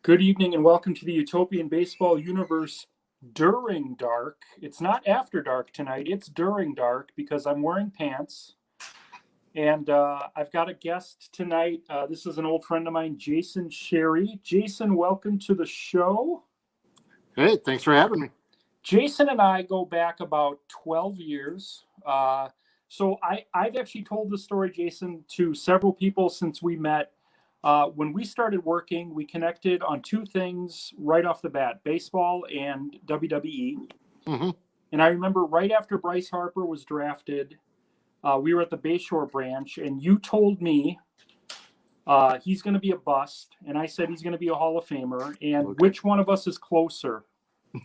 Good evening and welcome to the Utopian Baseball Universe during dark. It's not after dark tonight, it's during dark because I'm wearing pants. And I've got a guest tonight. This is an old friend of mine, Jason Sherry. Jason, welcome to the show. Hey, thanks for having me. Jason and I go back about 12 years. So I've actually told the story, Jason, to several people since we met. When we started working, we connected on two things right off the bat, baseball and WWE. Mm-hmm. And I remember right after Bryce Harper was drafted, we were at the Bayshore branch, and you told me he's going to be a bust, and I said he's going to be a Hall of Famer. And Okay. Which one of us is closer?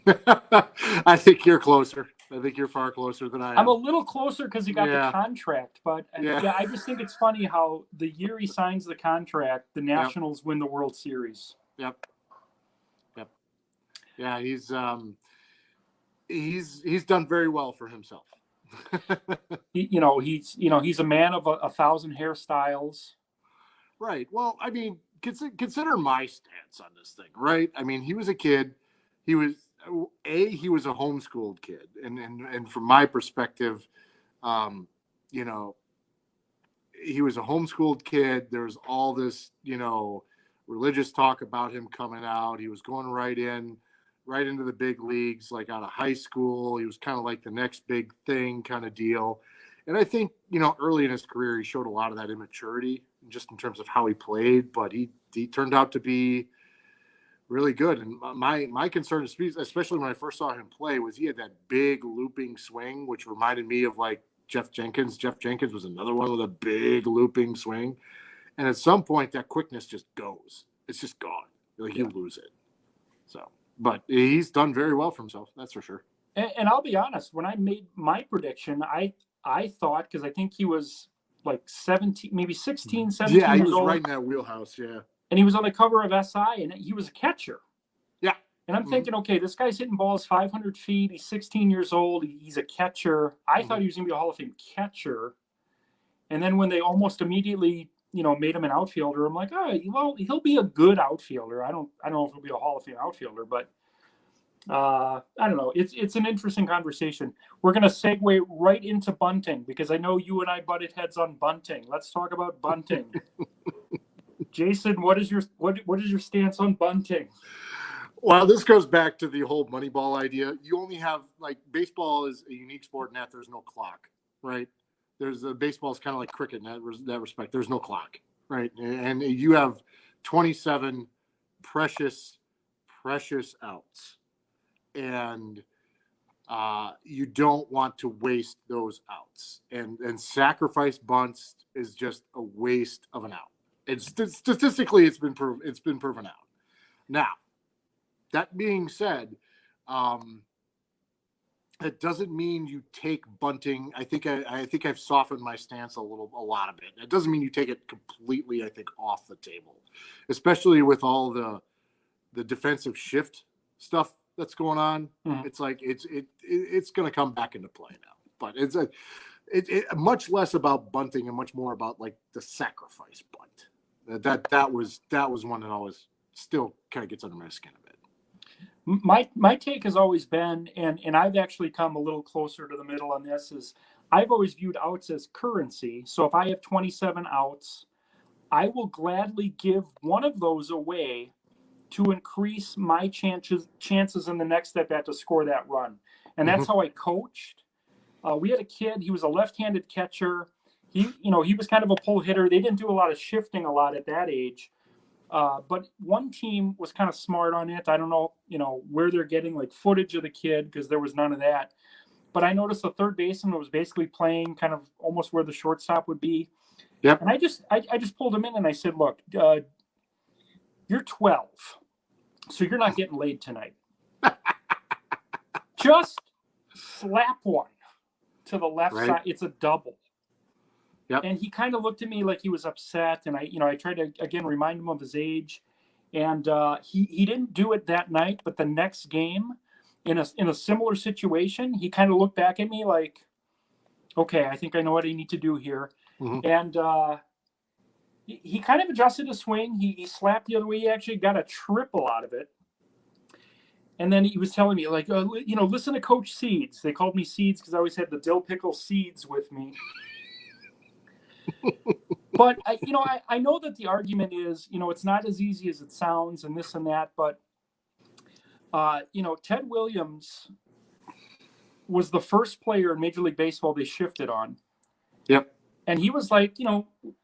I think you're closer. I think you're far closer than I am. I'm a little closer because he got the contract, but I just think it's funny how the year he signs the contract, the Nationals win the World Series. Yep. Yeah, he's done very well for himself. He's a man of a thousand hairstyles. Right. Well, I mean, consider my stance on this thing, right? I mean, he was a kid. He was a homeschooled kid, and from my perspective, he was a homeschooled kid. There's all this, religious talk about him coming out. He was going right into the big leagues, like out of high school. He was kind of like the next big thing kind of deal. And I think, early in his career, he showed a lot of that immaturity just in terms of how he played, but he turned out to be really good. And my concern, especially when I first saw him play, was he had that big looping swing, which reminded me of like Jeff Jenkins. Jeff Jenkins was another one with a big looping swing. And at some point, that quickness just goes. It's just gone. Like you lose it. So, but he's done very well for himself. That's for sure. And I'll be honest, when I made my prediction, I thought, because I think he was like 17, maybe 16, 17 years old. Yeah, he was right in that wheelhouse, yeah. And he was on the cover of SI, and he was a catcher. Yeah. And I'm thinking, okay, this guy's hitting balls 500 feet. He's 16 years old. He's a catcher. I thought he was going to be a Hall of Fame catcher. And then when they almost immediately, made him an outfielder, I'm like, oh, well, he'll be a good outfielder. I don't know if he'll be a Hall of Fame outfielder, but I don't know. It's an interesting conversation. We're going to segue right into bunting because I know you and I butted heads on bunting. Let's talk about bunting. Jason, what is your stance on bunting? Well, this goes back to the whole Moneyball idea. You only have, like, baseball is a unique sport in that there's no clock, right? Baseball is kind of like cricket in that respect. There's no clock, right? And you have 27 precious outs, and you don't want to waste those outs. And sacrifice bunts is just a waste of an out. Statistically, it's been proven out. Now, that being said, it doesn't mean you take bunting. I think I've softened my stance a lot of it. It doesn't mean you take it completely, I think, off the table, especially with all the defensive shift stuff that's going on. Mm-hmm. It's like it's going to come back into play now, but it's much less about bunting and much more about like the sacrifice bunt. That was one that always still kind of gets under my skin a bit. My take has always been, and I've actually come a little closer to the middle on this, is I've always viewed outs as currency. So if I have 27 outs, I will gladly give one of those away to increase my chances in the next at bat to score that run. And that's how I coached. We had a kid, he was a left-handed catcher. He was kind of a pull hitter. They didn't do a lot of shifting a lot at that age. But one team was kind of smart on it. I don't know, where they're getting like footage of the kid because there was none of that. But I noticed the third baseman was basically playing kind of almost where the shortstop would be. Yep. And I just pulled him in and I said, look, you're 12, so you're not getting laid tonight. Just slap one to the left side. It's a double. Yep. And he kind of looked at me like he was upset, and I tried to again remind him of his age, and he didn't do it that night. But the next game, in a similar situation, he kind of looked back at me like, okay, I think I know what I need to do here. Mm-hmm. And he kind of adjusted his swing. He slapped the other way. He actually got a triple out of it. And then he was telling me, like, listen to Coach Seeds. They called me Seeds because I always had the dill pickle seeds with me. But I know that the argument is, it's not as easy as it sounds, and this and that. But Ted Williams was the first player in Major League Baseball they shifted on. Yep. And he was like,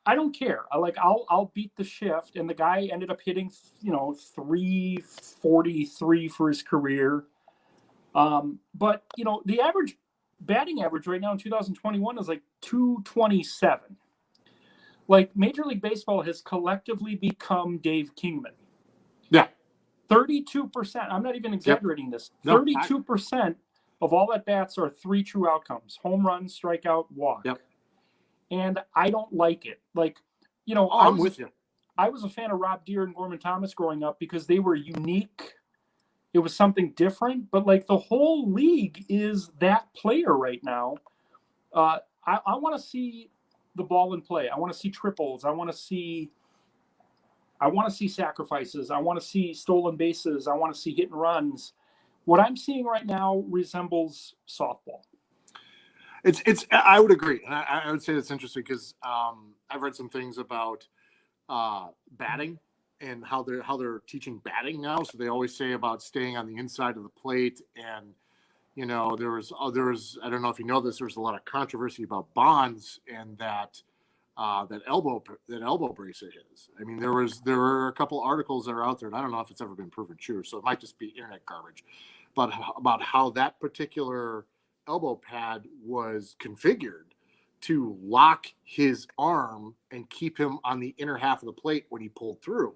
I don't care. I'll beat the shift. And the guy ended up hitting, 343 for his career. But the average batting average right now in 2021 is like 227. Like Major League Baseball has collectively become Dave Kingman. Yeah. 32%. I'm not even exaggerating this. 32% of all at bats are 3 true outcomes: home run, strikeout, walk. Yep. And I don't like it. Like, I'm with you. I was a fan of Rob Deere and Gorman Thomas growing up because they were unique. It was something different. But like the whole league is that player right now. I want to see the ball in play. I want to see triples. I want to see sacrifices. I want to see stolen bases. I want to see hit and runs. What I'm seeing right now resembles softball. I would agree. And I would say that's interesting because I've read some things about batting and how they're teaching batting now. So they always say about staying on the inside of the plate. And, there was, I don't know if you know this, there's a lot of controversy about Bonds and that elbow brace of his. I mean, there were a couple articles that are out there, and I don't know if it's ever been proven true. So it might just be internet garbage, but about how that particular elbow pad was configured to lock his arm and keep him on the inner half of the plate when he pulled through.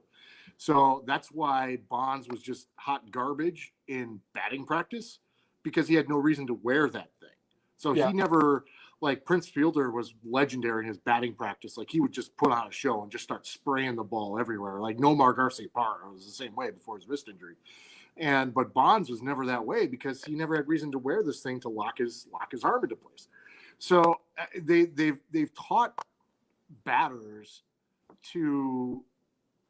So that's why Bonds was just hot garbage in batting practice, because he had no reason to wear that thing. So He never, like Prince Fielder was legendary in his batting practice. Like he would just put on a show and just start spraying the ball everywhere. Like Nomar Garciaparra was the same way before his wrist injury. But Bonds was never that way because he never had reason to wear this thing to lock his arm into place. So they've taught batters to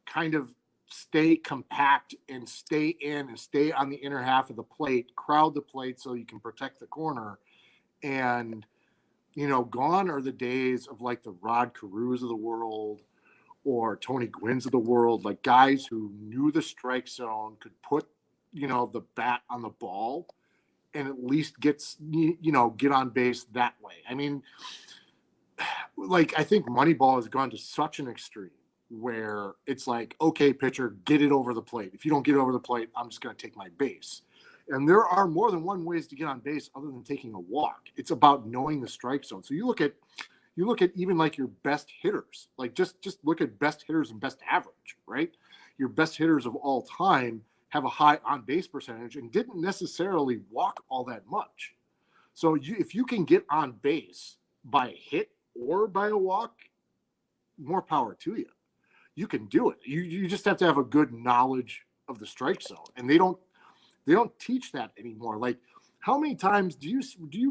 kind of stay compact and stay in and stay on the inner half of the plate, crowd the plate so you can protect the corner. And, gone are the days of like the Rod Carews of the world or Tony Gwynn's of the world, like guys who knew the strike zone, could put, the bat on the ball and at least get on base that way. I mean, like, I think Moneyball has gone to such an extreme where it's like, okay, pitcher, get it over the plate. If you don't get it over the plate, I'm just going to take my base. And there are more than one ways to get on base other than taking a walk. It's about knowing the strike zone. So you look at even like your best hitters, like just look at best hitters and best average, right? Your best hitters of all time have a high on base percentage and didn't necessarily walk all that much. So if you can get on base by a hit or by a walk, more power to you. You can do it. You just have to have a good knowledge of the strike zone, and they don't teach that anymore. Like, how many times do you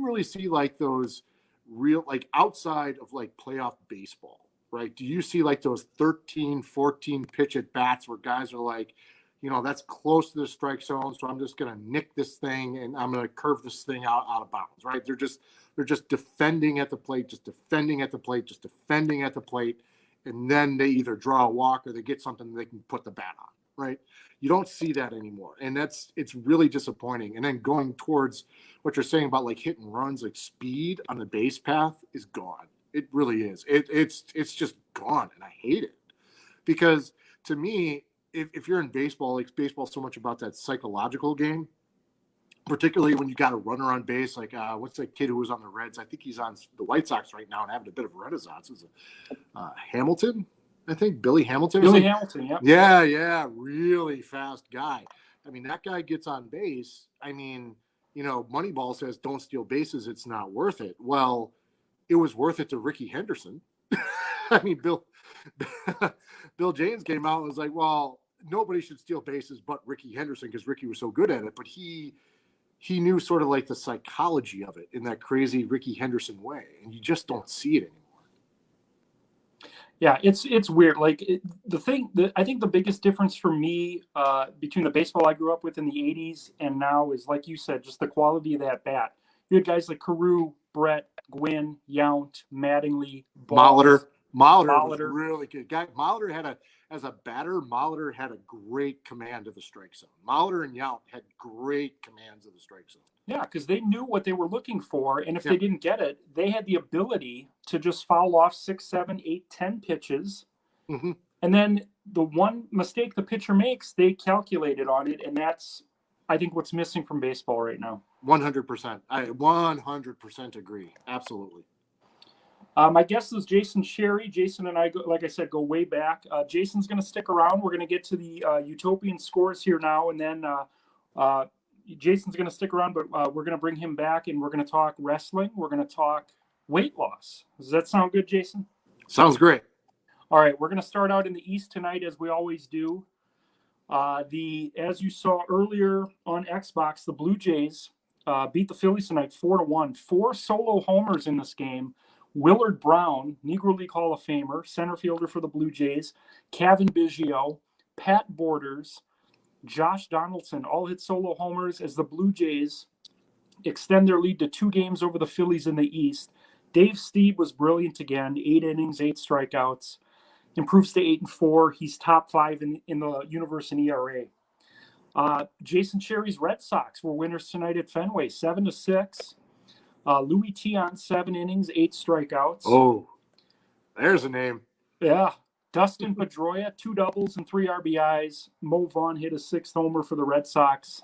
really see like those real, like outside of like playoff baseball, right? Do you see like those 13, 14 pitch at bats where guys are like, that's close to the strike zone, so I'm just going to nick this thing and I'm going to curve this thing out of bounds, right? They're just defending at the plate, just defending at the plate, just defending at the plate. And then they either draw a walk or they get something they can put the bat on, right? You don't see that anymore. And it's really disappointing. And then going towards what you're saying about like hit and runs, like speed on the base path is gone. It really is. It's just gone. And I hate it because to me, if you're in baseball, like baseball's so much about that psychological game, particularly when you got a runner on base, like what's that kid who was on the Reds? I think he's on the White Sox right now and having a bit of a renaissance. Is Hamilton? I think Billy Hamilton. Hamilton, yeah. Yeah, really fast guy. I mean, that guy gets on base. I mean, Moneyball says don't steal bases. It's not worth it. Well, it was worth it to Ricky Henderson. I mean, Bill James came out and was like, well, nobody should steal bases but Ricky Henderson because Ricky was so good at it. But he knew sort of like the psychology of it in that crazy Ricky Henderson way. And you just don't see it anymore. Yeah, it's weird. Like I think the biggest difference for me between the baseball I grew up with in the '80s and now is, like you said, just the quality of that bat. You had guys like Carew, Brett, Gwynn, Yount, Mattingly, Molitor. Balls, Molitor was Molitor. really good. Guy Molitor had as a batter, Molitor had a great command of the strike zone. Molitor and Yount had great commands of the strike zone. Yeah, because they knew what they were looking for, and if Yeah. they didn't get it, they had the ability to just foul off 6, 7, 8, 10 pitches, Mm-hmm. and then the one mistake the pitcher makes, they calculated on it, and that's, I think, what's missing from baseball right now. 100%. I 100% agree. Absolutely. My guest is Jason Sherry. Jason and I, like I said, go way back. Jason's going to stick around. We're going to get to the Utopian scores here now, and then Jason's going to stick around, but we're going to bring him back, and we're going to talk wrestling. We're going to talk weight loss. Does that sound good, Jason? Sounds great. All right, we're going to start out in the East tonight, as we always do. As you saw earlier on Xbox, the Blue Jays beat the Phillies tonight 4-1. 4 solo homers in this game. Willard Brown, Negro League Hall of Famer, center fielder for the Blue Jays, Kevin Biggio, Pat Borders, Josh Donaldson all hit solo homers as the Blue Jays extend their lead to 2 games over the Phillies in the East. Dave Stieb was brilliant again, 8 innings, 8 strikeouts, improves to 8-4. He's top 5 in the universe in ERA. Jason Sherry's Red Sox were winners tonight at Fenway, 7-6. Louis Tion, 7 innings, 8 strikeouts. Oh, there's a name. Yeah. Dustin Pedroia, 2 doubles and 3 RBIs. Mo Vaughn hit a 6th homer for the Red Sox.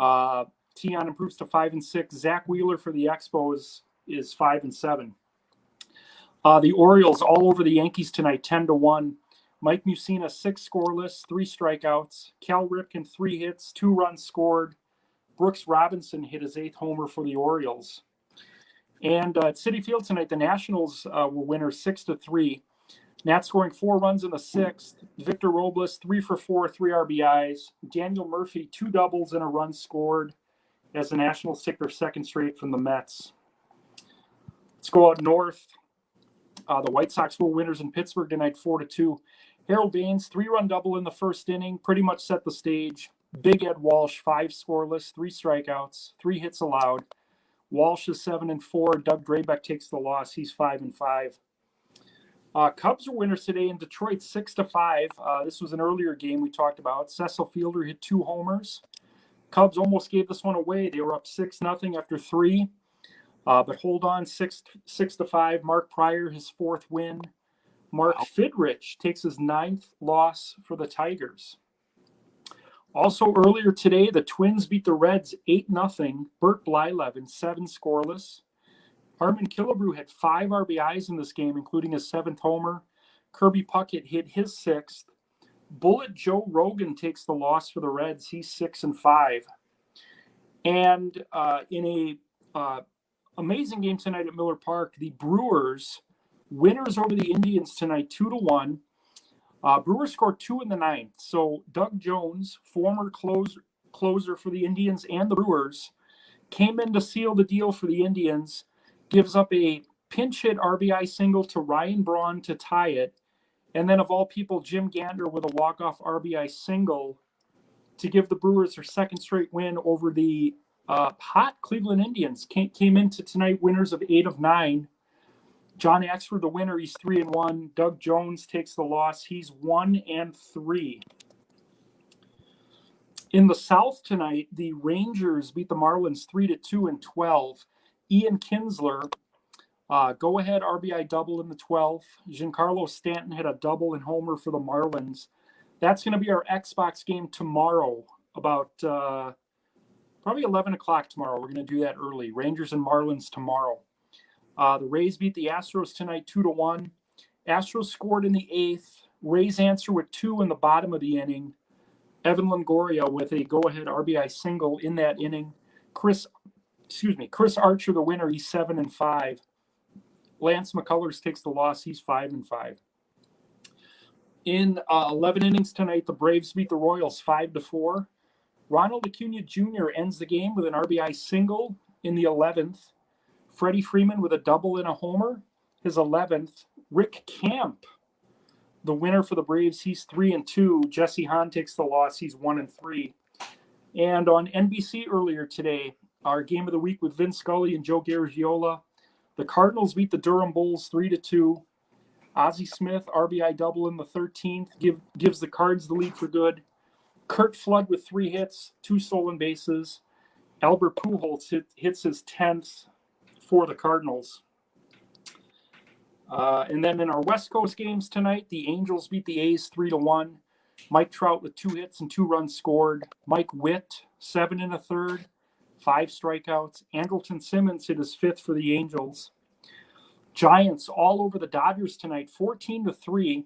Tion improves to 5-6. Zach Wheeler for the Expos is 5-7. The Orioles all over the Yankees tonight, 10-1. Mike Mussina, 6 scoreless, 3 strikeouts. Cal Ripken, 3 hits, 2 runs scored. Brooks Robinson hit his 8th homer for the Orioles. And at Citi Field tonight, the Nationals were winners 6-3. Nats scoring 4 runs in the 6th. Victor Robles, 3 for 4, 3 RBIs. Daniel Murphy, 2 doubles and a run scored as the Nationals take their 2nd straight from the Mets. Let's go out north. The White Sox were winners in Pittsburgh tonight, 4-2. Harold Baines, 3-run double in the 1st inning, pretty much set the stage. Big Ed Walsh, 5 scoreless, 3 strikeouts, 3 hits allowed. Walsh is 7-4. Doug Drabek takes the loss. He's 5-5. Cubs are winners today in Detroit, 6-5. This was an earlier game we talked about. Cecil Fielder hit 2 homers. Cubs almost gave this one away. They were up 6-0 after 3. But hold on, 6-5. Mark Pryor, his 4th win. Mark Fidrich takes his 9th loss for the Tigers. Also earlier today, the Twins beat the Reds 8-0. Bert Blyleven, 7 scoreless. Harmon Killebrew had 5 RBIs in this game, including his 7th homer. Kirby Puckett hit his 6th. Bullet Joe Rogan takes the loss for the Reds. He's 6-5. And in a amazing game tonight at Miller Park, the Brewers winners over the Indians tonight, 2-1. Brewers scored 2 in the 9th. So Doug Jones, former closer for the Indians and the Brewers, came in to seal the deal for the Indians, gives up a pinch hit RBI single to Ryan Braun to tie it. And then, of all people, Jim Gander with a walk-off RBI single to give the Brewers their 2nd straight win over the hot Cleveland Indians. Came into tonight winners of 8 of 9. John Axford, the winner, he's 3-1. Doug Jones takes the loss. He's 1-3. In the South tonight, the Rangers beat the Marlins 3-2 in 12. Ian Kinsler, go-ahead RBI double in the 12th. Giancarlo Stanton had a double and homer for the Marlins. That's going to be our Xbox game tomorrow, about probably 11 o'clock tomorrow. We're going to do that early. Rangers and Marlins tomorrow. The Rays beat the Astros tonight 2-1. Astros scored in the 8th. Rays answer with 2 in the bottom of the inning. Evan Longoria with a go-ahead RBI single in that inning. Chris Archer, the winner, he's 7-5. Lance McCullers takes the loss. He's 5-5. In 11 innings tonight, the Braves beat the Royals 5-4. Ronald Acuna Jr. ends the game with an RBI single in the 11th. Freddie Freeman with a double and a homer, his 11th. Rick Camp, the winner for the Braves, he's 3-2. Jesse Hahn takes the loss. He's 1-3. And on NBC earlier today, our game of the week with Vin Scully and Joe Garagiola, the Cardinals beat the Durham Bulls 3-2. Ozzie Smith, RBI double in the 13th, gives the Cards the lead for good. Kurt Flood with 3 hits, 2 stolen bases. Albert Pujols hits his 10th for the Cardinals. And then in our West Coast games tonight, the Angels beat the A's 3-1. Mike Trout with 2 hits and 2 runs scored. Mike Witt, 7 1/3, 5 strikeouts. Andrelton Simmons hit his 5th for the Angels. Giants all over the Dodgers tonight, 14-3.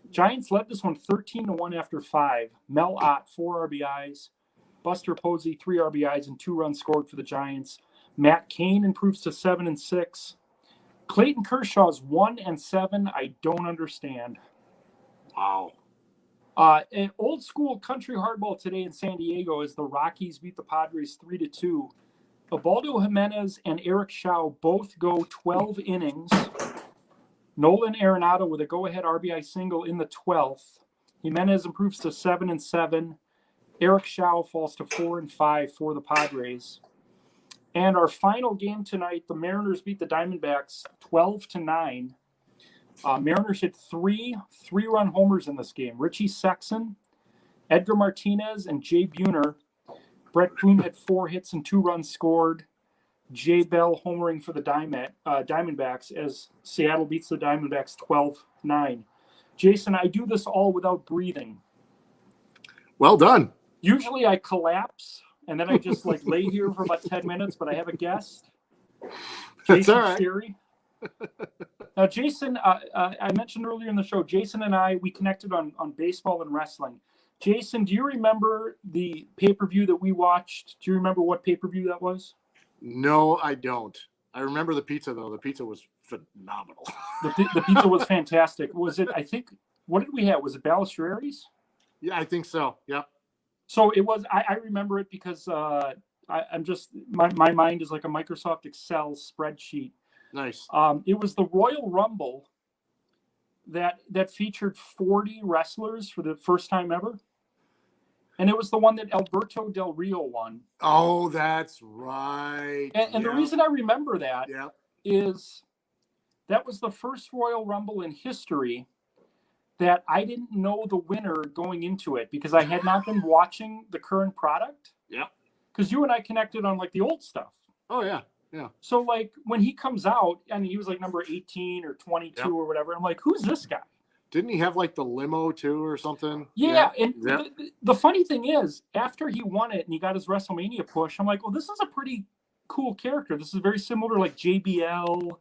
Giants led this one 13-1 after 5. Mel Ott, 4 RBIs. Buster Posey, 3 RBIs and 2 runs scored for the Giants. Matt Cain improves to 7-6. Clayton Kershaw's 1-7. I don't understand. Wow. An old school country hardball today in San Diego as the Rockies beat the Padres 3-2. Ubaldo Jimenez and Eric Shaw both go 12 innings. Nolan Arenado with a go-ahead RBI single in the 12th. Jimenez improves to 7-7. Eric Shaw falls to 4-5 for the Padres. And our final game tonight, the Mariners beat the Diamondbacks 12-9. Mariners hit 3 3-run homers in this game. Richie Sexson, Edgar Martinez, and Jay Buhner. Brett Boone had 4 hits and 2 runs scored. Jay Bell homering for the Diamondbacks as Seattle beats the Diamondbacks 12-9. Jason, I do this all without breathing. Well done. Usually I collapse and then I just lay here for about 10 minutes, but I have a guest. That's Jason all right. Sherry. Now, Jason, I mentioned earlier in the show, Jason and I, we connected on baseball and wrestling. Jason, do you remember the pay-per-view that we watched? Do you remember what pay-per-view that was? No, I don't. I remember the pizza, though. The pizza was phenomenal. The pizza was fantastic. Was it, I think, what did we have? Was it Balistreri's? Yeah, I think so. Yep. So it was, I remember it because I'm just, my mind is like a Microsoft Excel spreadsheet. Nice. It was the Royal Rumble that featured 40 wrestlers for the first time ever. And it was the one that Alberto Del Rio won. Oh, that's right. And the reason I remember that is that was the first Royal Rumble in history that I didn't know the winner going into it because I had not been watching the current product. Yeah. Because you and I connected on the old stuff. Oh, yeah. Yeah. So when he comes out, and he was number 18 or 22 or whatever, I'm like, who's this guy? Didn't he have the limo too or something? Yeah. And the funny thing is, after he won it and he got his WrestleMania push, I'm like, well, this is a pretty cool character. This is very similar to JBL. A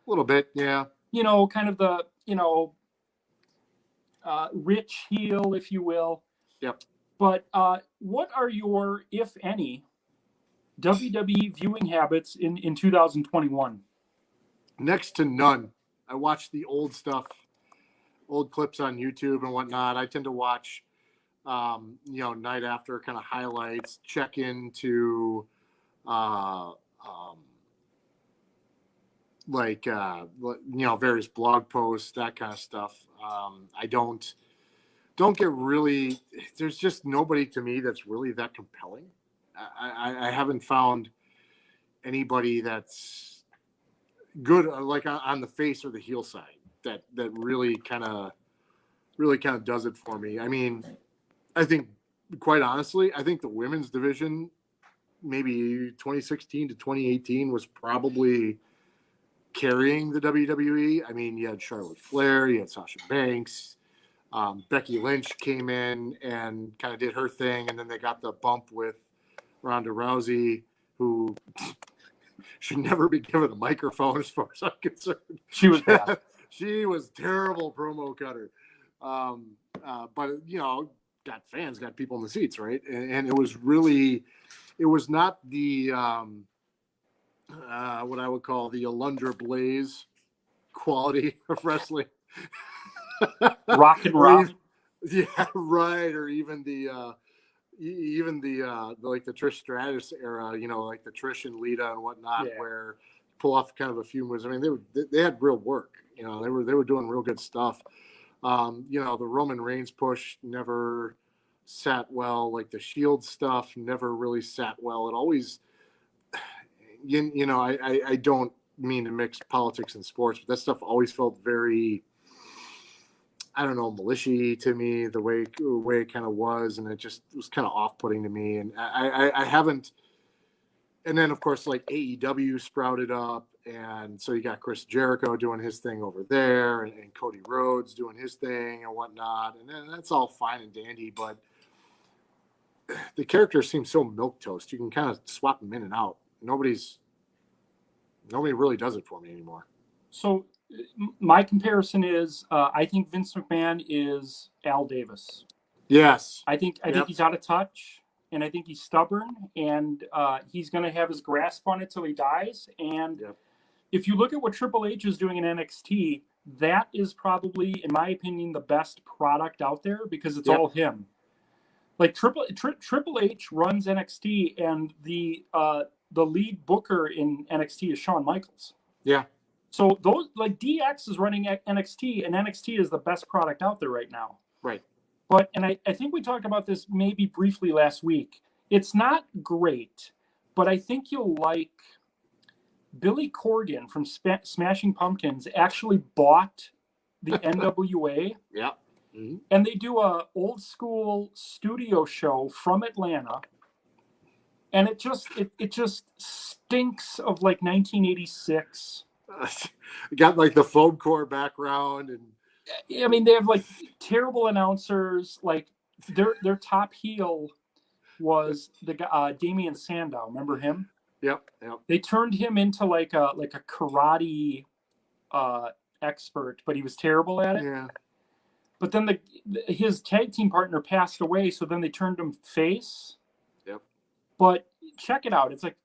little bit. Yeah. Kind of the, rich heel, if you will. Yep. But what are your, if any, WWE viewing habits in 2021? Next to none. I watch the old stuff, old clips on YouTube and whatnot. I tend to watch, night after kind of highlights, check into, various blog posts, that kind of stuff. I don't get really, there's just nobody to me that's really that compelling. I haven't found anybody that's good, on the face or the heel side that really kind of does it for me. I mean, I think quite honestly, I think the women's division, maybe 2016 to 2018 was probably carrying the WWE. I mean, you had Charlotte Flair, you had Sasha Banks, Becky Lynch came in and kind of did her thing. And then they got the bump with Ronda Rousey, who should never be given a microphone as far as I'm concerned. She was bad. She was terrible promo cutter. But, got fans, got people in the seats, right? And it was not the, what I would call the Alundra Blaze quality of wrestling. Rock and roll. Yeah, right. Or even the the Trish Stratus era, the Trish and Lita and whatnot, where pull off kind of a few moves. I mean, they had real work. You know, they were doing real good stuff. You know, the Roman Reigns push never sat well. Like the Shield stuff never really sat well. It always, you know, I don't mean to mix politics and sports, but that stuff always felt very, I don't know, militia to me, the way it kind of was, and it just was kind of off-putting to me. And I haven't. And then of course, like AEW sprouted up, and so you got Chris Jericho doing his thing over there, and Cody Rhodes doing his thing and whatnot, and then that's all fine and dandy, but the characters seem so milquetoast. You can kind of swap them in and out. Nobody really does it for me anymore. So my comparison is I think Vince McMahon is Al Davis. Yes. I think he's out of touch, and I think he's stubborn, and he's going to have his grasp on it till he dies. And if you look at what Triple H is doing in NXT, that is probably, in my opinion, the best product out there because it's all him. Like Triple H runs NXT, and the lead booker in NXT is Shawn Michaels. Yeah. So those, like, DX is running NXT, and NXT is the best product out there right now. Right. But, and I think we talked about this maybe briefly last week. It's not great, but I think you'll like Billy Corgan from Smashing Pumpkins actually bought the NWA. Yeah. Mm-hmm. And they do a old school studio show from Atlanta. And it just stinks of like 1986. Got like the foam core background, and I mean, they have like terrible announcers. Like their top heel was the guy Damian Sandow. Remember him? Yep. They turned him into like a karate expert, but he was terrible at it. Yeah. But then his tag team partner passed away, so then they turned him face. Yep. But check it out. It's like,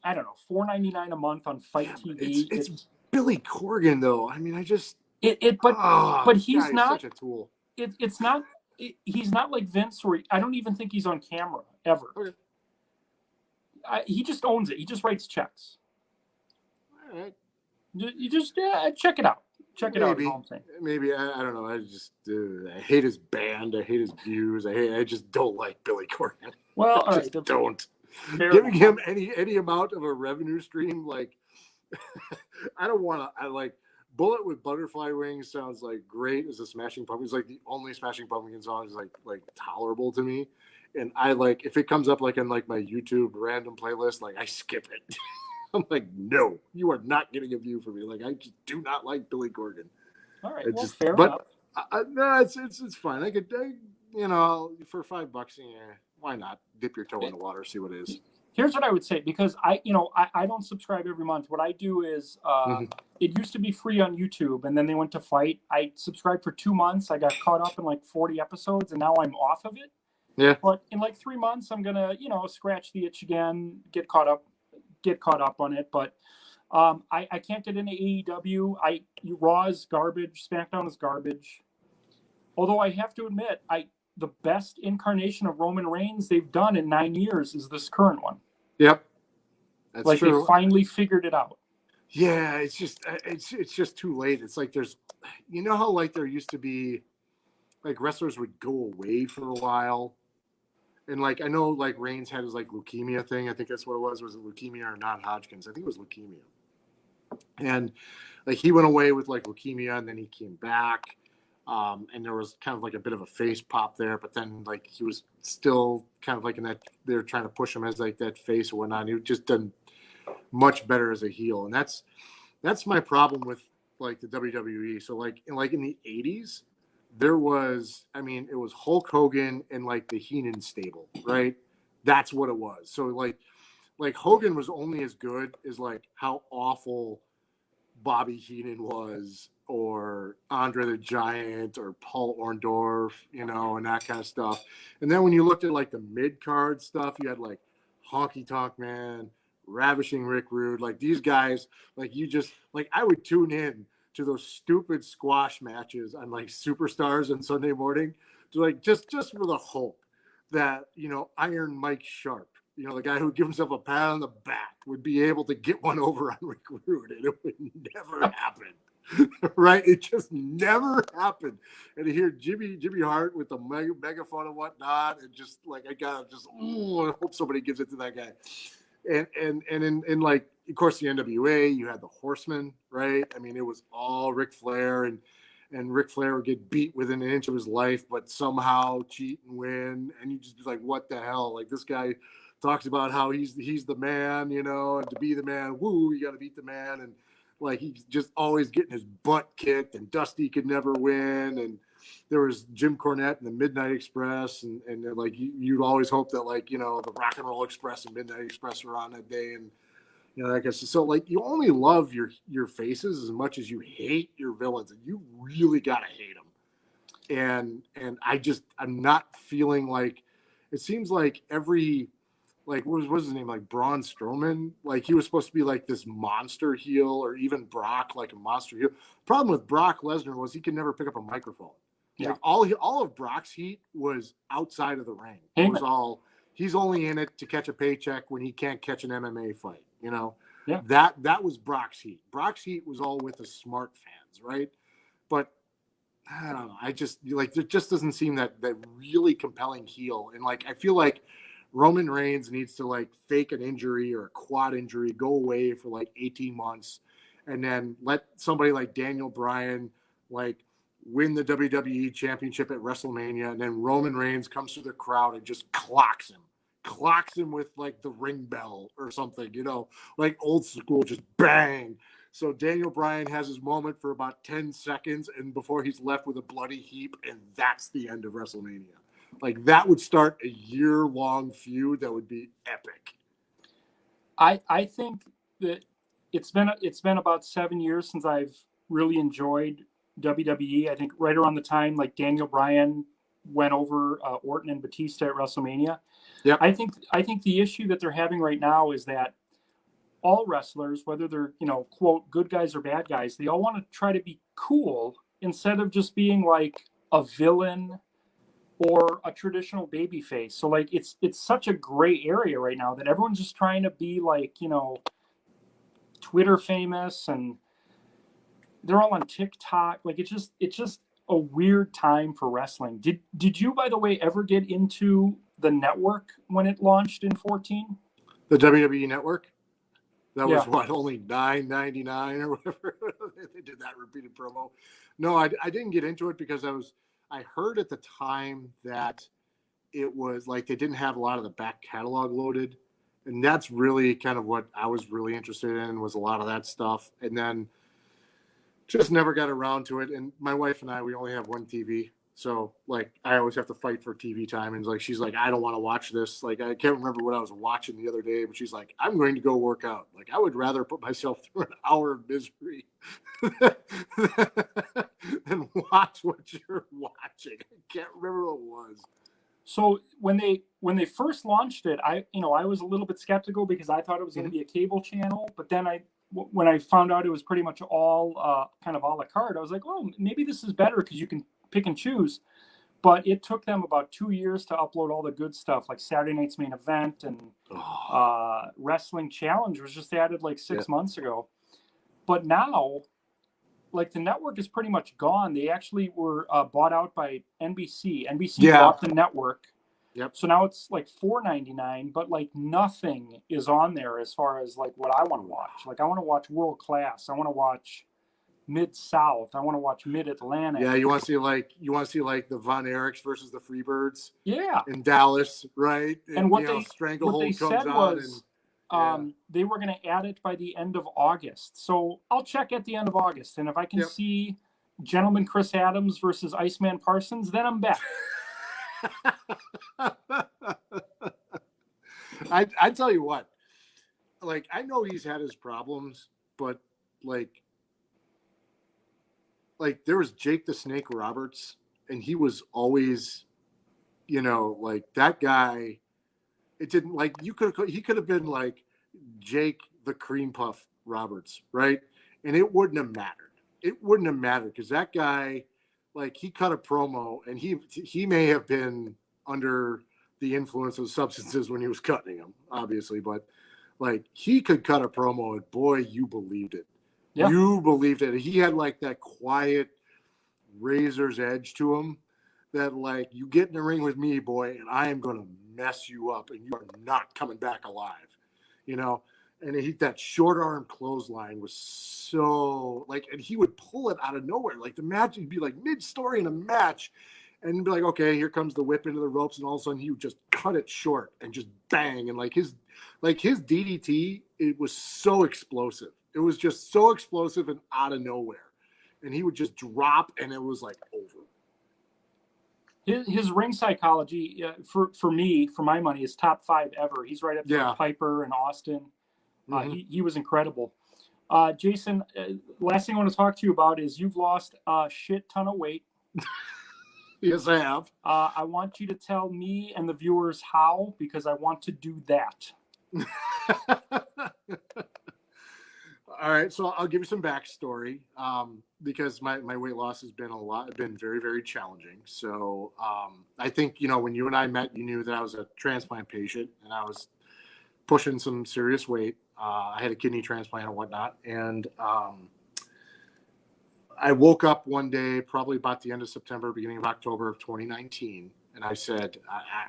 I don't know, $4.99 a month on Fight TV. It's Billy Corgan, though. I mean, but he's not such a tool. He's not like Vince, where I don't even think he's on camera ever. Okay. He just owns it. He just writes checks. All right. You just check it out. Check it out. Maybe I don't know. I hate his band. I hate his views. I just don't like Billy Corgan. Well, I just don't. Giving him any amount of a revenue stream, like I don't want to. I like Bullet with Butterfly Wings sounds like great as a Smashing Pumpkins. Like the only Smashing Pumpkins song is like tolerable to me, and I like if it comes up like on like my YouTube random playlist, like I skip it. I'm like, no, you are not getting a view from me. Like I just do not like Billy Corgan. All right, fair enough. No, it's fine. I could, you know, for $5, why not dip your toe in the water, see what it is. Here's what I would say, because I don't subscribe every month. What I do is it used to be free on YouTube, and then they went to Fight. I subscribed for 2 months. I got caught up in like 40 episodes, and now I'm off of it. Yeah. But in like 3 months, I'm gonna scratch the itch again, get caught up on it. But I can't get into AEW. Raw is garbage. SmackDown is garbage. Although I have to admit, the best incarnation of Roman Reigns they've done in 9 years is this current one. Yep, that's like true. They finally figured it out. Yeah, it's just too late. It's like there's, how like there used to be, like wrestlers would go away for a while, and like I know like Reigns had his like leukemia thing. I think that's what it was. Was it leukemia or non-Hodgkin's? I think it was leukemia. And like he went away with like leukemia, and then he came back. And there was kind of like a bit of a face pop there, but then like he was still kind of like in that they're trying to push him as like that face or whatnot. He just done much better as a heel, and that's my problem with like the WWE. So like in the 80s, there was, it was Hulk Hogan and like the Heenan stable, right? That's what it was. So like Hogan was only as good as like how awful Bobby Heenan was, or Andre the Giant, or Paul Orndorff, and that kind of stuff. And then when you looked at like the mid-card stuff, you had like Honky Tonk Man, Ravishing Rick Rude, like these guys, like you just, like I would tune in to those stupid squash matches on like Superstars on Sunday morning to like just for the hope that, Iron Mike Sharp you know, the guy who would give himself a pat on the back would be able to get one over on Rick Rude, and it would never happen. Right? It just never happened. And to hear Jimmy Hart with the megaphone and whatnot, and just like I hope somebody gives it to that guy. And in like, of course, the NWA, you had the Horsemen, right? I mean, it was all Ric Flair, and Ric Flair would get beat within an inch of his life, but somehow cheat and win. And you just be like, what the hell? Like, this guy talks about how he's the man, you know, and to be the man, woo, you got to beat the man. And like, he's just always getting his butt kicked, and Dusty could never win. And there was Jim Cornette and the Midnight Express. And like, you'd always hope that, like, you know, the Rock and Roll Express and Midnight Express were on that day. And, you know, I guess so. Like, you only love your faces as much as you hate your villains, and you really gotta hate them. And I'm not feeling like, it seems like every, like, what was his name, like Braun Strowman, like he was supposed to be like this monster heel, or even Brock, like a monster heel. Problem with Brock Lesnar was he could never pick up a microphone. Yeah. Like all of Brock's heat was outside of the ring. It was all, he's only in it to catch a paycheck when he can't catch an MMA fight. You know, yeah, that was Brock's heat. Brock's heat was all with the smart fans, right? But I don't know. I just, like, there just doesn't seem that really compelling heel. And like, I feel like Roman Reigns needs to like fake an injury or a quad injury, go away for like 18 months, and then let somebody like Daniel Bryan like win the WWE championship at WrestleMania, and then Roman Reigns comes to the crowd and just clocks him with like the ring bell or something, you know, like old school, just bang. So Daniel Bryan has his moment for about 10 seconds, and before he's left with a bloody heap, and that's the end of WrestleMania. Like, that would start a year-long feud that would be epic. I think that it's been about 7 years since I've really enjoyed WWE. I think right around the time like Daniel Bryan went over Orton and Batista at WrestleMania. Yeah, I think the issue that they're having right now is that all wrestlers, whether they're, you know, quote, good guys or bad guys, they all want to try to be cool instead of just being like a villain or a traditional baby face. So like it's such a gray area right now that everyone's just trying to be like, you know, Twitter famous, and they're all on TikTok. Like it's just a weird time for wrestling. Did you, by the way, ever get into the network when it launched in 14? the WWE Network. That was Yeah. what, only $9.99 or whatever. They did that repeated promo. No, I didn't get into it because I heard at the time that it was like they didn't have a lot of the back catalog loaded, and that's really kind of what I was really interested in, was a lot of that stuff. And then just never got around to it. And my wife and I, we only have one TV. So like, I always have to fight for TV time. And like, she's like, I don't want to watch this. Like, I can't remember what I was watching the other day, but she's like, I'm going to go work out. Like, I would rather put myself through an hour of misery than watch what you're watching. I can't remember what it was. So when they first launched it, I was a little bit skeptical because I thought it was going to be a cable channel. But then when I found out it was pretty much all kind of a la carte, I was like, oh, maybe this is better because you can pick and choose. But it took them about 2 years to upload all the good stuff, like Saturday Night's Main Event and Wrestling Challenge was just added like 6 months ago. But now, like, the network is pretty much gone. They actually were bought out by NBC. NBC bought the network. Yep. So now it's like $4.99, but like nothing is on there as far as like what I want to watch. Like, I want to watch World Class. I want to watch Mid-South. I want to watch Mid-Atlantic. Yeah, you want to see like the Von Erichs versus the Freebirds. Yeah. In Dallas, right? And what they Stranglehold said was they were going to add it by the end of August. So I'll check at the end of August, and if I can see Gentleman Chris Adams versus Iceman Parsons, then I'm back. I tell you what, like, I know he's had his problems, but like there was Jake the Snake Roberts, and he was always, you know, like that guy. It didn't, like, he could have been like Jake the Cream Puff Roberts, right? And it wouldn't have mattered. It wouldn't have mattered because that guy, like, he cut a promo, and he may have been under the influence of substances when he was cutting them, obviously, but like he could cut a promo and boy, you believed it. Yeah. You believed it. He had like that quiet razor's edge to him that like you get in the ring with me, boy, and I am going to mess you up and you are not coming back alive, you know? And that short arm clothesline was so like, and he would pull it out of nowhere. Like the match would be like mid-story in a match and be like, okay, here comes the whip into the ropes. And all of a sudden he would just cut it short and just bang. And like his DDT, it was so explosive. It was just so explosive and out of nowhere. And he would just drop and it was like over. His ring psychology, for me, for my money, is top 5 ever. He's right up there with Piper and Austin. He was incredible. Jason, last thing I want to talk to you about is you've lost a shit ton of weight. Yes, I have. I want you to tell me and the viewers how, because I want to do that. All right, so I'll give you some backstory because my weight loss has been very, very challenging. So I think, when you and I met, you knew that I was a transplant patient and I was pushing some serious weight. I had a kidney transplant and whatnot. And I woke up one day, probably about the end of September, beginning of October of 2019. And I said,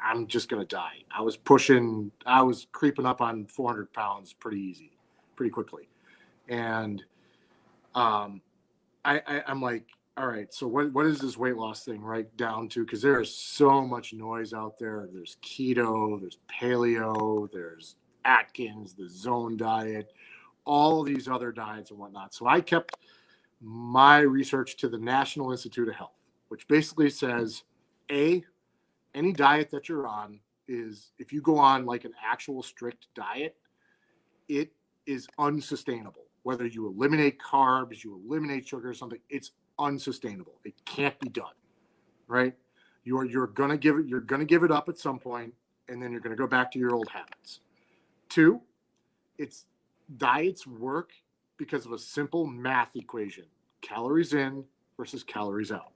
I'm just going to die. I was creeping up on 400 pounds pretty quickly. And I'm like, all right, so what is this weight loss thing right down to? Because there is so much noise out there. There's keto, there's paleo, there's Atkins, the zone diet, all these other diets and whatnot. So I kept my research to the National Institute of Health, which basically says, any diet that you're on is, if you go on like an actual strict diet, it is unsustainable. Whether you eliminate carbs, you eliminate sugar or something, it's unsustainable. It can't be done, right? You're gonna give it up at some point, and then you're gonna go back to your old habits. 2, diets work because of a simple math equation: calories in versus calories out.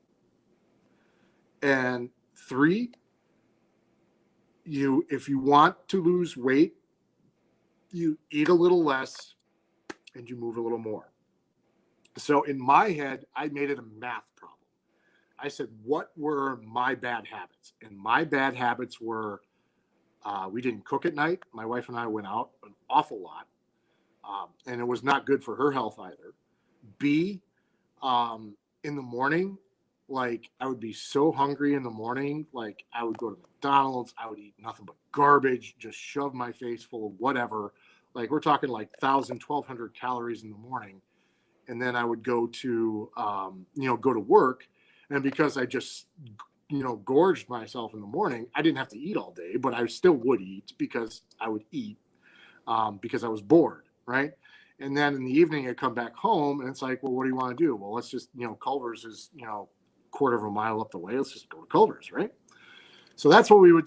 And 3, if you want to lose weight, you eat a little less and you move a little more. So in my head, I made it a math problem. I said, what were my bad habits? And my bad habits were, we didn't cook at night. My wife and I went out an awful lot. And it was not good for her health either. B, in the morning, like I would be so hungry in the morning, like I would go to McDonald's, I would eat nothing but garbage, just shove my face full of whatever. Like we're talking like 1,000, 1,200 calories in the morning. And then I would go to, go to work. And because I just, gorged myself in the morning, I didn't have to eat all day, but I still would eat because I would eat because I was bored, right? And then in the evening, I come back home and it's like, well, what do you want to do? Well, let's just, Culver's is, quarter of a mile up the way. Let's just go to Culver's, right? So that's what we would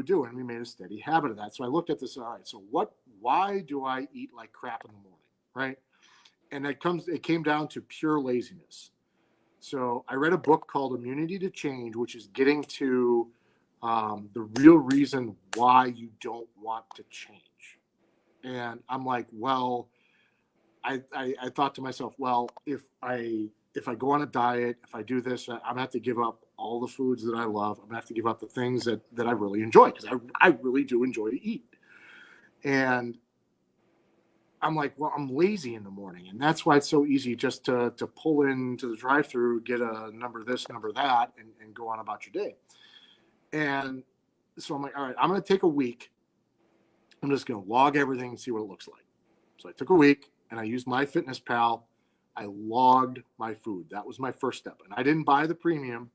do. And we made a steady habit of that. So I looked at this. All right. So why do I eat like crap in the morning? Right. And it came down to pure laziness. So I read a book called Immunity to Change, which is getting to the real reason why you don't want to change. And I'm like, well, I thought to myself, well, if I go on a diet, if I do this, I'm gonna have to give up all the foods that I love. I'm gonna have to give up the things that I really enjoy, because I really do enjoy to eat. And I'm like, well, I'm lazy in the morning. And that's why it's so easy just to pull into the drive-thru, get a number this, number that, and go on about your day. And so I'm like, all right, I'm going to take a week. I'm just going to log everything and see what it looks like. So I took a week and I used MyFitnessPal. I logged my food. That was my first step. And I didn't buy the premium.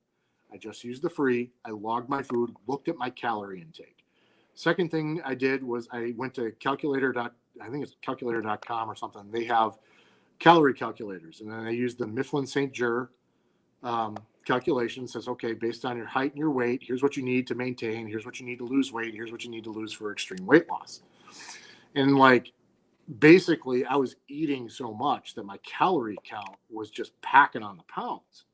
I just used the free. I logged my food, looked at my calorie intake. Second thing I did was I went to I think it's calculator.com or something. They have calorie calculators. And then I used the Mifflin St. Cyr calculation. It says, okay, based on your height and your weight, here's what you need to maintain. Here's what you need to lose weight. Here's what you need to lose for extreme weight loss. And like, basically, I was eating so much that my calorie count was just packing on the pounds.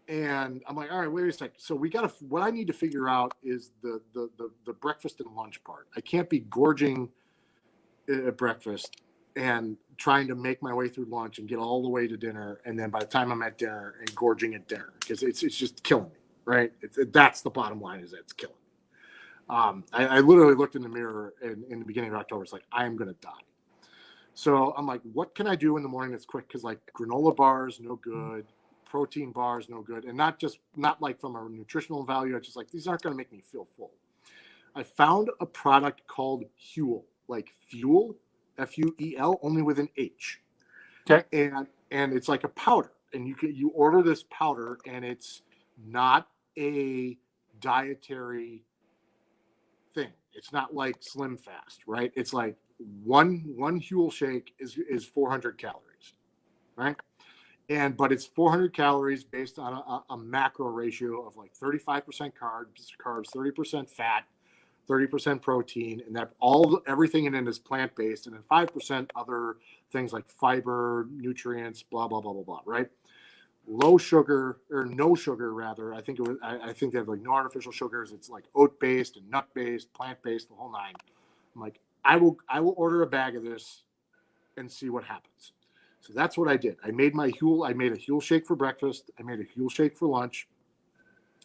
And I'm like, all right, wait a sec. So what I need to figure out is the breakfast and lunch part. I can't be gorging at breakfast and trying to make my way through lunch and get all the way to dinner. And then by the time I'm at dinner and gorging at dinner, because it's just killing me, right? That's the bottom line, is that it's killing me. I literally looked in the mirror in the beginning of October. It's like, I am going to die. So I'm like, what can I do in the morning that's quick? Because like granola bars, no good. Protein bars, no good. And not like from a nutritional value. I just like, these aren't going to make me feel full. I found a product called Huel, like fuel, Fuel, only with an H. Okay. And it's like a powder. And you order this powder, and it's not a dietary thing. It's not like Slim Fast, right? It's like one Huel shake is 400 calories, right? But it's 400 calories based on a macro ratio of like 35% carbs, 30% fat, 30% protein, and that everything in it is plant based, and then 5% other things like fiber, nutrients, blah blah blah blah blah, right? Low sugar, or no sugar rather. I think I think they have like no artificial sugars. It's like oat based and nut based, plant based, the whole nine. I'm like, I will order a bag of this and see what happens. So that's what I did. I made a Huel shake for breakfast. I made a Huel shake for lunch.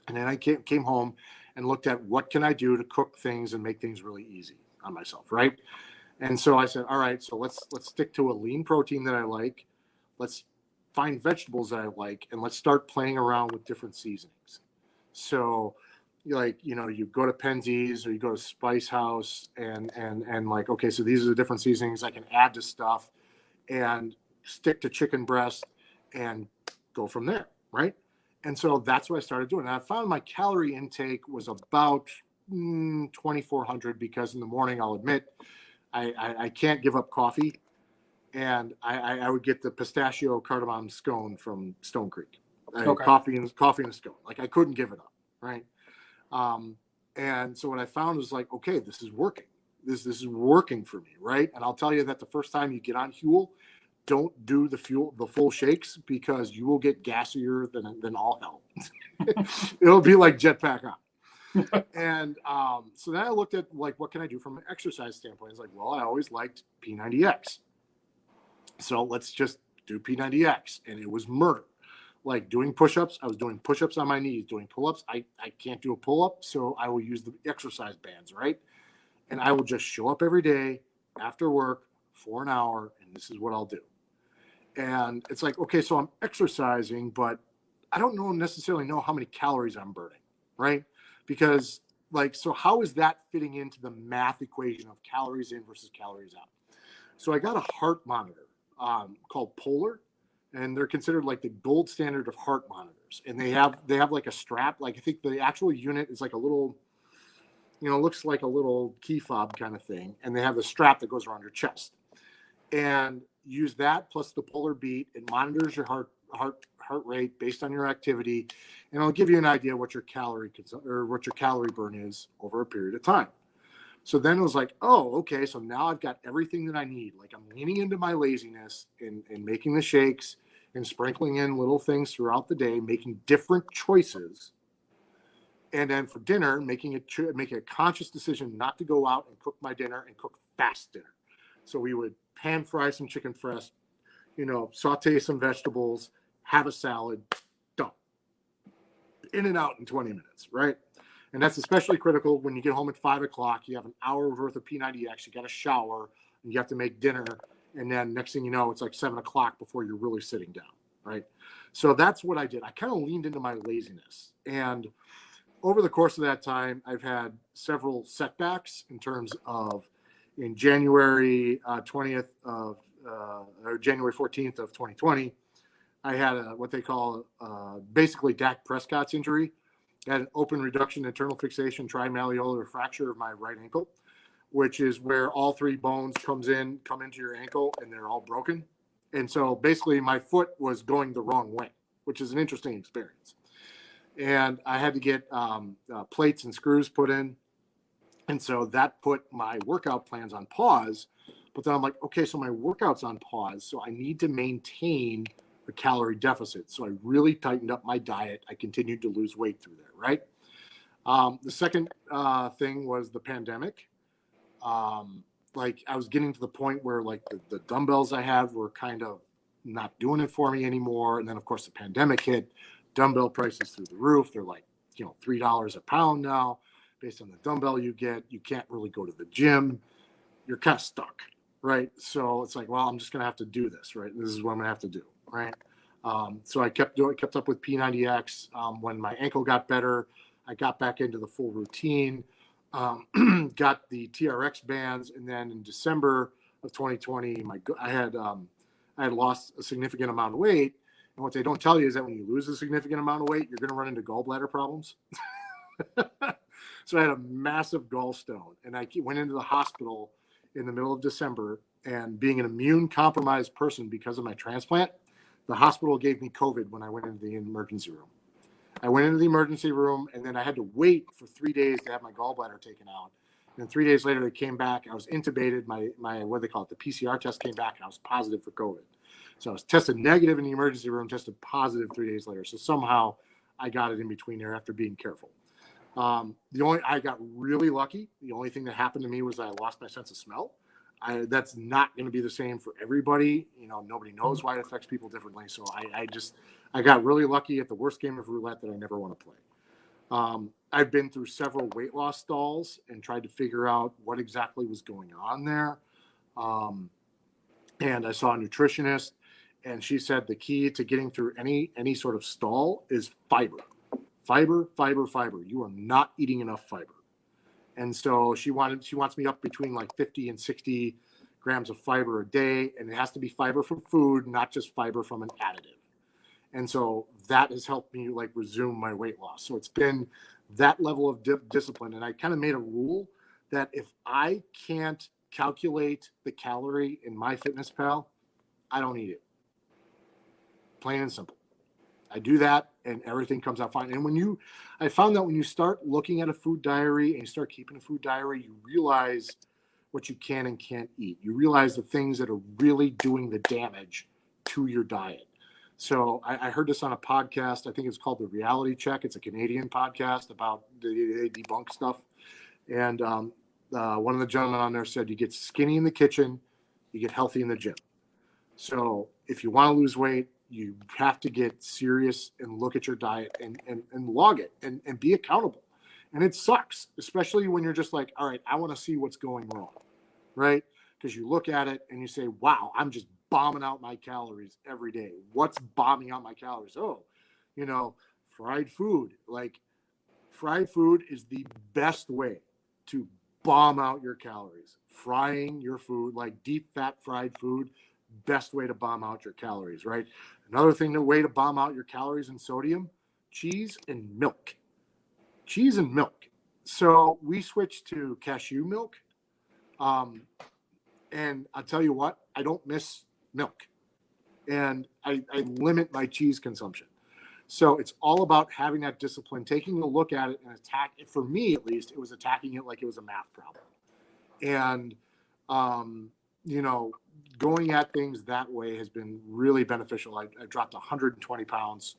And then I came home and looked at what can I do to cook things and make things really easy on myself, right? And so I said, all right, so let's stick to a lean protein that I like. Let's find vegetables that I like, and let's start playing around with different seasonings. So you go to Penzeys or you go to Spice House and like, okay, so these are the different seasonings I can add to stuff, and stick to chicken breast and go from there, right? And so that's what I started doing. And I found my calorie intake was about 2,400, because in the morning, I'll admit, I can't give up coffee. And I would get the pistachio cardamom scone from Stone Creek. Okay. Coffee and a scone. Like, I couldn't give it up, right? And so what I found was like, okay, this is working. This is working for me, right? And I'll tell you that the first time you get on Huel, don't do the full shakes, because you will get gassier than all hell. It'll be like jetpack on. And so then I looked at like, what can I do from an exercise standpoint? It's like, well, I always liked P90X. So let's just do P90X. And it was murder. Like doing push-ups. I was doing push-ups on my knees, doing pull-ups. I can't do a pull-up, so I will use the exercise bands, right? And I will just show up every day after work for an hour, and this is what I'll do. And it's like, okay, so I'm exercising, but I don't necessarily know how many calories I'm burning, right? Because like, so how is that fitting into the math equation of calories in versus calories out? So I got a heart monitor called Polar, and they're considered like the gold standard of heart monitors. And they have like a strap. Like, I think the actual unit is like a little, looks like a little key fob kind of thing. And they have the strap that goes around your chest. And use that plus the Polar Beat. It monitors your heart rate based on your activity, and it'll give you an idea what your calorie burn is over a period of time. So then it was like, oh, okay, so now I've got everything that I need. Like, I'm leaning into my laziness and making the shakes and sprinkling in little things throughout the day, making different choices. And then for dinner, making a conscious decision not to go out and cook my dinner and cook fast dinner. So we would pan fry some chicken breast, saute some vegetables, have a salad, done. In and out in 20 minutes, right? And that's especially critical when you get home at 5 o'clock. You have an hour worth of P90X. You got to shower, and you have to make dinner. And then next thing you know, it's like 7 o'clock before you're really sitting down, right? So that's what I did. I kind of leaned into my laziness. And over the course of that time, I've had several setbacks in terms of, in January 20th of or January 14th of 2020, I had what they call basically Dak Prescott's injury. I had an open reduction internal fixation trimalleolar fracture of my right ankle, which is where all three bones come into your ankle, and they're all broken. And so basically my foot was going the wrong way, which is an interesting experience. And I had to get plates and screws put in. And so that put my workout plans on pause. But then I'm like, okay, so my workout's on pause. So I need to maintain a calorie deficit. So I really tightened up my diet. I continued to lose weight through there, right? The second thing was the pandemic. Like I was getting to the point where like the dumbbells I had were kind of not doing it for me anymore. And then of course the pandemic hit, dumbbell prices through the roof. They're like, $3 a pound now based on the dumbbell you get. You can't really go to the gym. You're kind of stuck, right? So it's like, well, I'm just going to have to do this, right? This is what I'm going to have to do, right? So I kept up with P90X. When my ankle got better, I got back into the full routine, got the TRX bands. And then in December of 2020, I had lost a significant amount of weight. And what they don't tell you is that when you lose a significant amount of weight, you're going to run into gallbladder problems. So I had a massive gallstone, and I went into the hospital in the middle of December. And being an immune compromised person because of my transplant, the hospital gave me COVID when I went into the emergency room. I went into the emergency room, and then I had to wait for 3 days to have my gallbladder taken out. And 3 days later, they came back. I was intubated. My what do they call it? The PCR test came back, and I was positive for COVID. So I was tested negative in the emergency room, tested positive 3 days later. So somehow I got it in between there after being careful. I got really lucky. The only thing that happened to me was I lost my sense of smell. That's not going to be the same for everybody. Nobody knows why it affects people differently. So I got really lucky at the worst game of roulette that I never want to play. I've been through several weight loss stalls and tried to figure out what exactly was going on there. And I saw a nutritionist, and she said the key to getting through any sort of stall is fiber. Fiber. You are not eating enough fiber. And so she wants me up between like 50 and 60 grams of fiber a day. And it has to be fiber from food, not just fiber from an additive. And so that has helped me like resume my weight loss. So it's been that level of discipline. And I kind of made a rule that if I can't calculate the calorie in MyFitnessPal, I don't eat it. Plain and simple. I do that and everything comes out fine. And I found that when you start looking at a food diary and you start keeping a food diary, you realize what you can and can't eat. You realize the things that are really doing the damage to your diet. So I heard this on a podcast. I think it's called The Reality Check. It's a Canadian podcast about they debunk stuff. And one of the gentlemen on there said, you get skinny in the kitchen, you get healthy in the gym. So if you want to lose weight, you have to get serious and look at your diet and log it and be accountable. And it sucks, especially when you're just like, all right, I want to see what's going wrong, right? Because you look at it and you say, wow, I'm just bombing out my calories every day. What's bombing out my calories? Oh, fried food. Like fried food is the best way to bomb out your calories. Frying your food, like deep fat fried food, best way to bomb out your calories, right? Another thing, the way to bomb out your calories and sodium, cheese and milk. Cheese and milk. So we switched to cashew milk. And I'll tell you what, I don't miss milk. And I limit my cheese consumption. So it's all about having that discipline, taking a look at it and attack it. For me, at least, it was attacking it like it was a math problem. And, going at things that way has been really beneficial. I dropped 120 pounds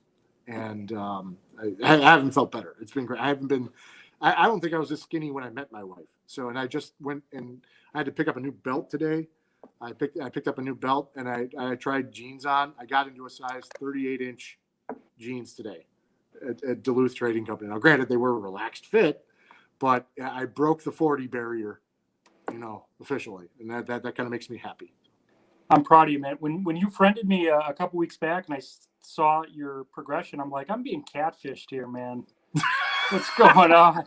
and I haven't felt better. It's been great. I don't think I was this skinny when I met my wife. So, and I just went and I had to pick up a new belt today. I picked up a new belt and I tried jeans on. I got into a size 38-inch jeans today at Duluth Trading Company. Now, granted, they were a relaxed fit, but I broke the 40 barrier, officially. And that kind of makes me happy. I'm proud of you, man. When you friended me a couple weeks back and I saw your progression, I'm like, I'm being catfished here, man. What's going on?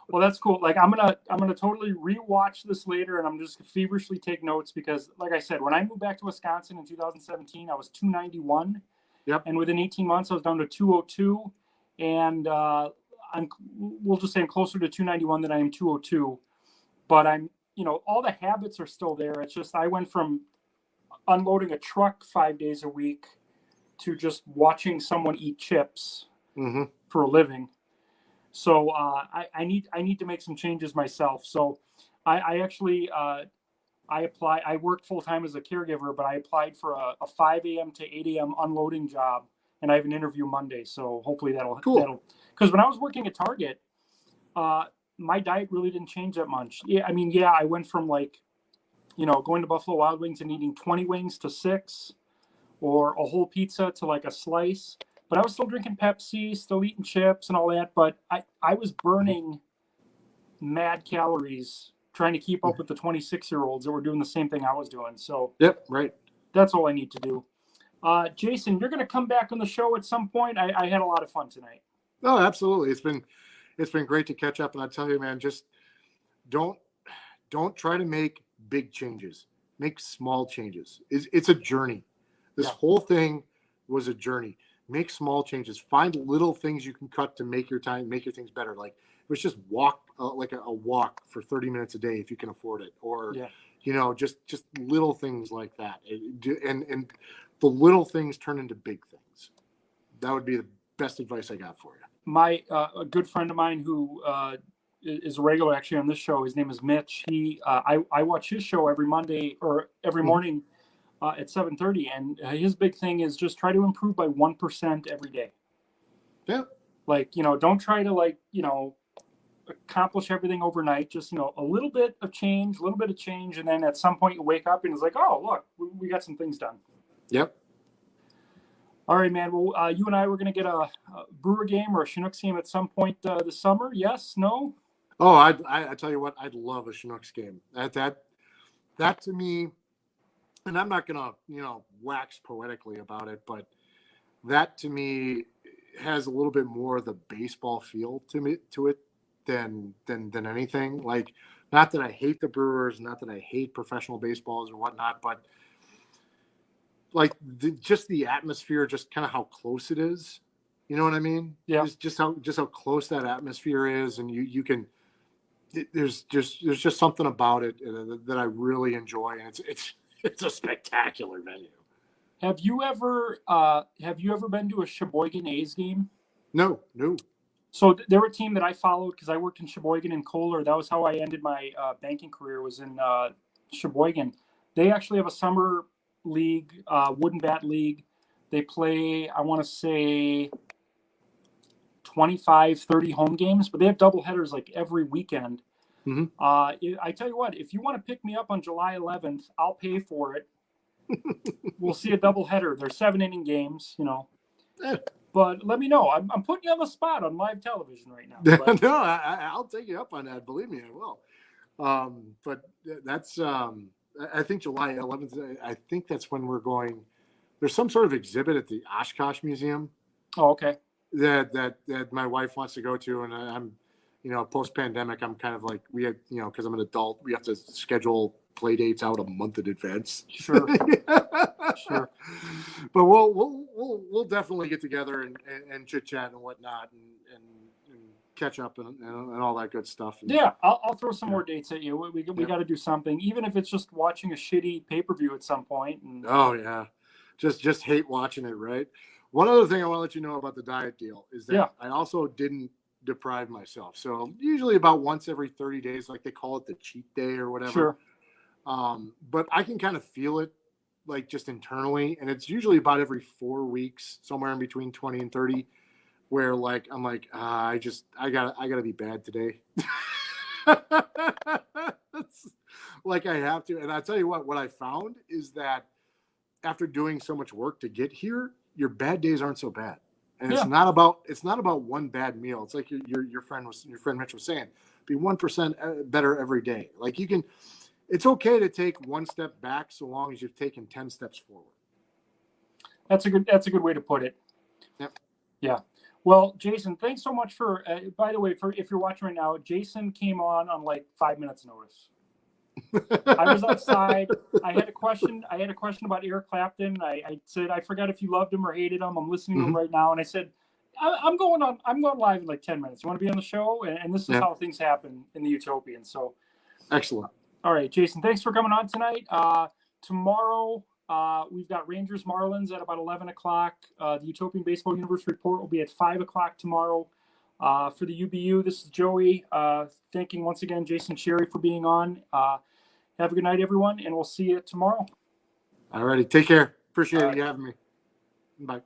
Well, that's cool. Like I'm gonna totally rewatch this later, and I'm just feverishly take notes because, like I said, when I moved back to Wisconsin in 2017, I was 291. Yep. And within 18 months, I was down to 202, and we'll just say I'm closer to 291 than I am 202. But I'm, all the habits are still there. It's just I went from unloading a truck 5 days a week to just watching someone eat chips for a living. So I need to make some changes myself. So I actually I worked full time as a caregiver, but I applied for a 5 a.m. to 8 a.m. unloading job, and I have an interview Monday. So hopefully Cool. because when I was working at Target, my diet really didn't change that much. Yeah, I mean, yeah, I went from like, going to Buffalo Wild Wings and eating 20 wings to 6, or a whole pizza to like a slice. But I was still drinking Pepsi, still eating chips and all that. But I was burning mad calories trying to keep up with the 26-year-olds that were doing the same thing I was doing. So Yep. Right. that's all I need to do. Jason, you're going to come back on the show at some point. I had a lot of fun tonight. No, absolutely. It's been great to catch up. And I tell you, man, just don't try to make big changes. Make small changes. It's a journey. This whole thing was a journey. Make small changes. Find little things you can cut to make your things better. Like it was just walk, like a walk for 30 minutes a day if you can afford it, or just little things like that. And the little things turn into big things. That would be the best advice I got for you. A good friend of mine who is a regular actually on this show, his name is Mitch. I watch his show every Monday or every morning at 7:30, and his big thing is just try to improve by 1% every day. Yeah. Like, don't try to accomplish everything overnight. Just, a little bit of change, and then at some point you wake up and it's like, oh, look, we got some things done. Yep. All right, man. Well, you and I were going to get a Brewer game or a Chinooks game at some point this summer. Yes? No? Oh, I tell you what, I'd love a Chinooks game. That to me, and I'm not gonna wax poetically about it, but that to me has a little bit more of the baseball feel to it than anything. Like, not that I hate the Brewers, not that I hate professional baseballs or whatnot, but like just the atmosphere, just kind of how close it is. You know what I mean? Yeah. Just how close that atmosphere is, and you can. There's just something about it that I really enjoy, and it's a spectacular venue. Have you ever been to a Sheboygan A's game? No. So they were a team that I followed because I worked in Sheboygan and Kohler. That was how I ended my banking career, was in Sheboygan. They actually have a summer league, wooden bat league. They play, I want to say, 25, 30 home games, but they have double headers like every weekend. Mm-hmm. I tell you what, if you want to pick me up on July 11th, I'll pay for it. We'll see a double header. They're 7-inning games, But let me know. I'm putting you on the spot on live television right now. But... No, I'll take you up on that. Believe me, I will. But that's I think July 11th. I think that's when we're going. There's some sort of exhibit at the Oshkosh Museum. Oh, okay. That my wife wants to go to, and I'm, post pandemic, I'm kind of like, we have, because I'm an adult, we have to schedule play dates out a month in advance. Sure. Sure. But we'll definitely get together and chit chat and whatnot and catch up and all that good stuff. And, yeah, I'll throw some more dates at you. We got to do something, even if it's just watching a shitty pay-per-view at some point. And... Oh yeah, just hate watching it, right? One other thing I want to let you know about the diet deal is that I also didn't deprive myself. So usually about once every 30 days, like they call it the cheat day or whatever. Sure. But I can kind of feel it, like just internally, and it's usually about every 4 weeks, somewhere in between 20 and 30, where like I'm like, I gotta be bad today. Like I have to. And I tell you what I found is that after doing so much work to get here, your bad days aren't so bad. And it's not about one bad meal. It's like your friend Mitch was saying, be 1% better every day. Like it's okay to take one step back so long as you've taken 10 steps forward. That's a good way to put it. Yep. Yeah. Well, Jason, thanks so much for, by the way, if you're watching right now, Jason came on like 5 minutes notice. I was outside. I had a question about Eric Clapton. I said, I forgot if you loved him or hated him. I'm listening to him right now. And I said, I'm going live in like 10 minutes. You want to be on the show? And this is how things happen in the Utopian. So excellent. All right, Jason, thanks for coming on tonight. Tomorrow, we've got Rangers Marlins at about 11 o'clock. The Utopian Baseball Universe report will be at 5 o'clock tomorrow. For the UBU, this is Joey. Thanking once again Jason Cherry for being on. Have a good night, everyone, and we'll see you tomorrow. All righty. Take care. Appreciate All right. you having me. Bye.